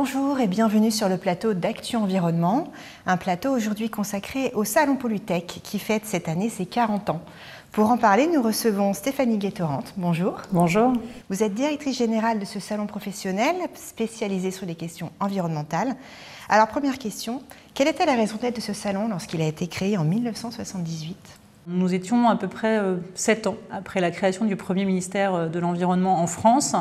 Bonjour et bienvenue sur le plateau d'Actu Environnement, un plateau aujourd'hui consacré au Salon Pollutech qui fête cette année ses 40 ans. Pour en parler, nous recevons Stéphanie Guettorante. Bonjour. Bonjour. Vous êtes directrice générale de ce salon professionnel spécialisé sur les questions environnementales. Alors première question, quelle était la raison d'être de ce salon lorsqu'il a été créé en 1978 ? Nous étions à peu près 7 ans après la création du premier ministère de l'Environnement en France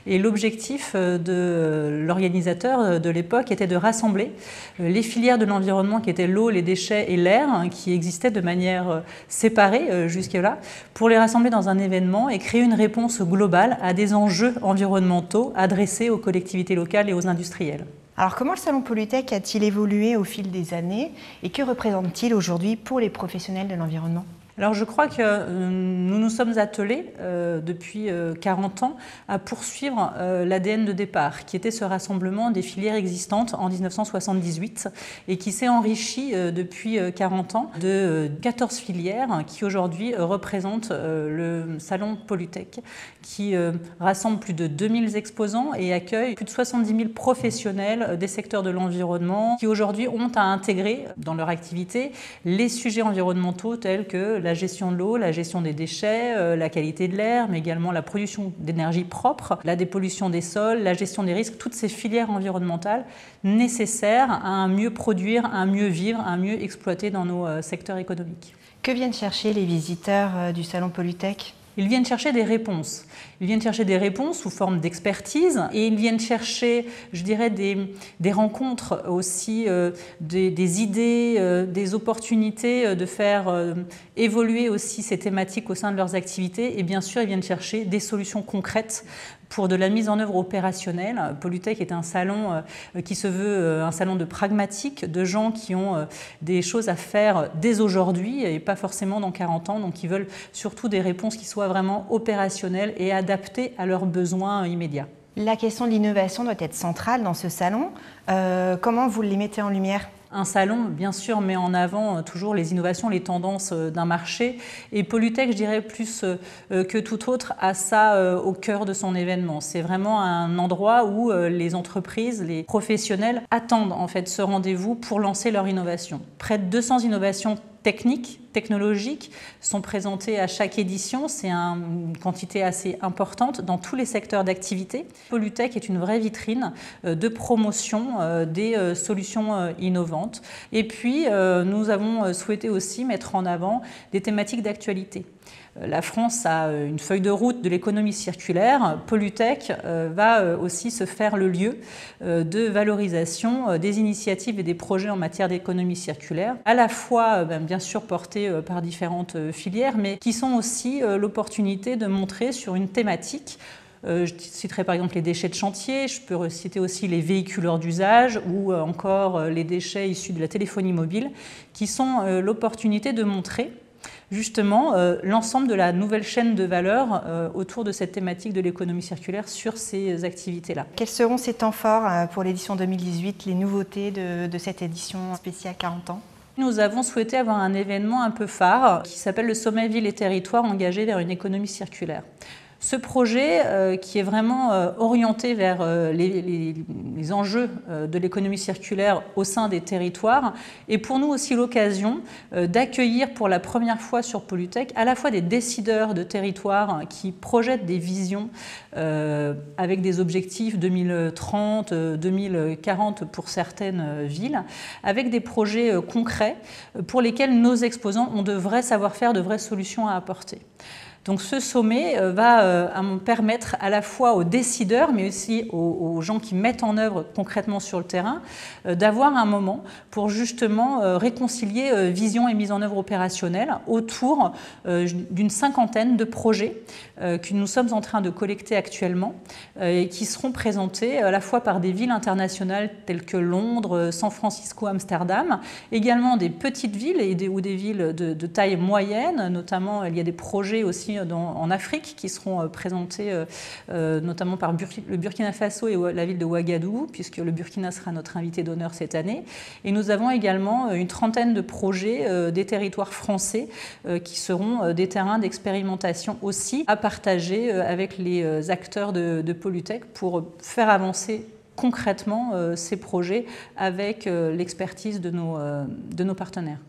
et l'objectif de l'organisateur de l'époque était de rassembler les filières de l'environnement qui étaient l'eau, les déchets et l'air qui existaient de manière séparée jusque-là pour les rassembler dans un événement et créer une réponse globale à des enjeux environnementaux adressés aux collectivités locales et aux industriels. Alors comment le Salon Pollutech a-t-il évolué au fil des années et que représente-t-il aujourd'hui pour les professionnels de l'environnement ? Alors je crois que nous nous sommes attelés depuis 40 ans à poursuivre l'ADN de départ, qui était ce rassemblement des filières existantes en 1978 et qui s'est enrichi depuis 40 ans de 14 filières qui aujourd'hui représentent le Salon Pollutech, qui rassemble plus de 2000 exposants et accueille plus de 70 000 professionnels des secteurs de l'environnement qui aujourd'hui ont à intégrer dans leur activité les sujets environnementaux tels que la gestion de l'eau, la gestion des déchets, la qualité de l'air, mais également la production d'énergie propre, la dépollution des sols, la gestion des risques, toutes ces filières environnementales nécessaires à un mieux produire, à un mieux vivre, à un mieux exploiter dans nos secteurs économiques. Que viennent chercher les visiteurs du Salon Pollutech ? Ils viennent chercher des réponses. Ils viennent chercher des réponses sous forme d'expertise et ils viennent chercher, je dirais, des rencontres aussi, des idées, des opportunités de faire évoluer aussi ces thématiques au sein de leurs activités. Et bien sûr, ils viennent chercher des solutions concrètes pour de la mise en œuvre opérationnelle. Pollutech est un salon qui se veut un salon de pragmatique, de gens qui ont des choses à faire dès aujourd'hui et pas forcément dans 40 ans, donc qui veulent surtout des réponses qui soient vraiment opérationnelles et adaptées à leurs besoins immédiats. La question de l'innovation doit être centrale dans ce salon. Comment vous les mettez en lumière ? Un salon, bien sûr, met en avant toujours les innovations, les tendances d'un marché. Et Pollutech, je dirais plus que tout autre, a ça au cœur de son événement. C'est vraiment un endroit où les entreprises, les professionnels attendent en fait ce rendez-vous pour lancer leur innovation. Près de 200 innovations technologiques sont présentées à chaque édition. C'est une quantité assez importante dans tous les secteurs d'activité. Pollutech est une vraie vitrine de promotion des solutions innovantes. Et puis, nous avons souhaité aussi mettre en avant des thématiques d'actualité. La France a une feuille de route de l'économie circulaire. Pollutech va aussi se faire le lieu de valorisation des initiatives et des projets en matière d'économie circulaire, à la fois bien sûr portés par différentes filières, mais qui sont aussi l'opportunité de montrer sur une thématique. Je citerai par exemple les déchets de chantier, je peux citer aussi les véhicules hors d'usage ou encore les déchets issus de la téléphonie mobile, qui sont l'opportunité de montrer justement l'ensemble de la nouvelle chaîne de valeur autour de cette thématique de l'économie circulaire sur ces activités-là. Quels seront ces temps forts pour l'édition 2018, les nouveautés de cette édition spéciale 40 ans ? Nous avons souhaité avoir un événement un peu phare qui s'appelle le Sommet Villes et Territoires engagés vers une économie circulaire. Ce projet qui est vraiment orienté vers les enjeux de l'économie circulaire au sein des territoires est pour nous aussi l'occasion d'accueillir pour la première fois sur Pollutech à la fois des décideurs de territoires qui projettent des visions avec des objectifs 2030, 2040 pour certaines villes, avec des projets concrets pour lesquels nos exposants ont de vrais savoir-faire, de vraies solutions à apporter. Donc ce sommet va permettre à la fois aux décideurs, mais aussi aux gens qui mettent en œuvre concrètement sur le terrain, d'avoir un moment pour justement réconcilier vision et mise en œuvre opérationnelle autour d'une cinquantaine de projets que nous sommes en train de collecter actuellement et qui seront présentés à la fois par des villes internationales telles que Londres, San Francisco, Amsterdam, également des petites villes ou des villes de taille moyenne, notamment il y a des projets aussi en Afrique qui seront présentés notamment par le Burkina Faso et la ville de Ouagadougou, puisque le Burkina sera notre invité d'honneur cette année. Et nous avons également une trentaine de projets des territoires français qui seront des terrains d'expérimentation aussi à partager avec les acteurs de Pollutech pour faire avancer concrètement ces projets avec l'expertise de nos partenaires.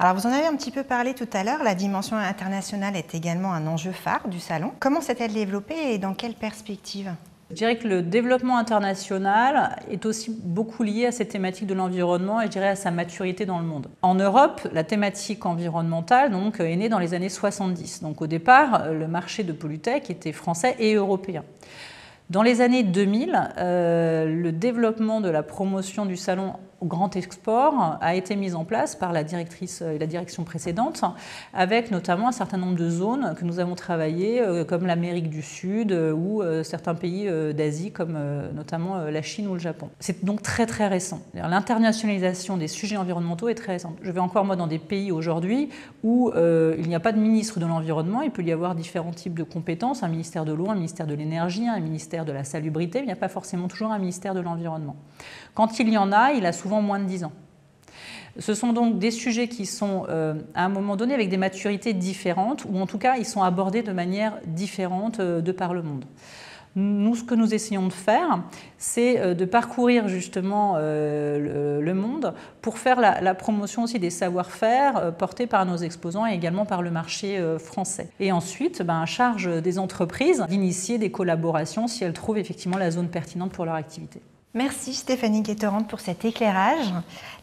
Alors vous en avez un petit peu parlé tout à l'heure, la dimension internationale est également un enjeu phare du salon. Comment s'est-elle développée et dans quelle perspective ? Je dirais que le développement international est aussi beaucoup lié à cette thématique de l'environnement et je dirais à sa maturité dans le monde. En Europe, la thématique environnementale donc, est née dans les années 70. Donc au départ, le marché de Polytech était français et européen. Dans les années 2000, le développement de la promotion du salon au grand export a été mis en place par la directrice et la direction précédente, avec notamment un certain nombre de zones que nous avons travaillées, comme l'Amérique du Sud ou certains pays d'Asie, comme notamment la Chine ou le Japon. C'est donc très très récent. L'internationalisation des sujets environnementaux est très récente. Je vais encore moi dans des pays aujourd'hui où il n'y a pas de ministre de l'environnement, il peut y avoir différents types de compétences, un ministère de l'eau, un ministère de l'énergie, un ministère de la salubrité, mais il n'y a pas forcément toujours un ministère de l'environnement. Quand il y en a, il a souvent moins de 10 ans. Ce sont donc des sujets qui sont à un moment donné avec des maturités différentes, ou en tout cas ils sont abordés de manière différente de par le monde. Nous, ce que nous essayons de faire, c'est de parcourir justement le monde pour faire la promotion aussi des savoir-faire portés par nos exposants et également par le marché français. Et ensuite, à charge des entreprises d'initier des collaborations si elles trouvent effectivement la zone pertinente pour leur activité. Merci Stéphanie Guettorant pour cet éclairage.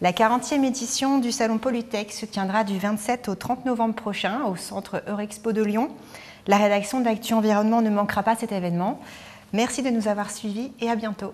La 40e édition du Salon Polytech se tiendra du 27 au 30 novembre prochain au centre Eurexpo de Lyon. La rédaction d'Actu Environnement ne manquera pas cet événement. Merci de nous avoir suivis et à bientôt.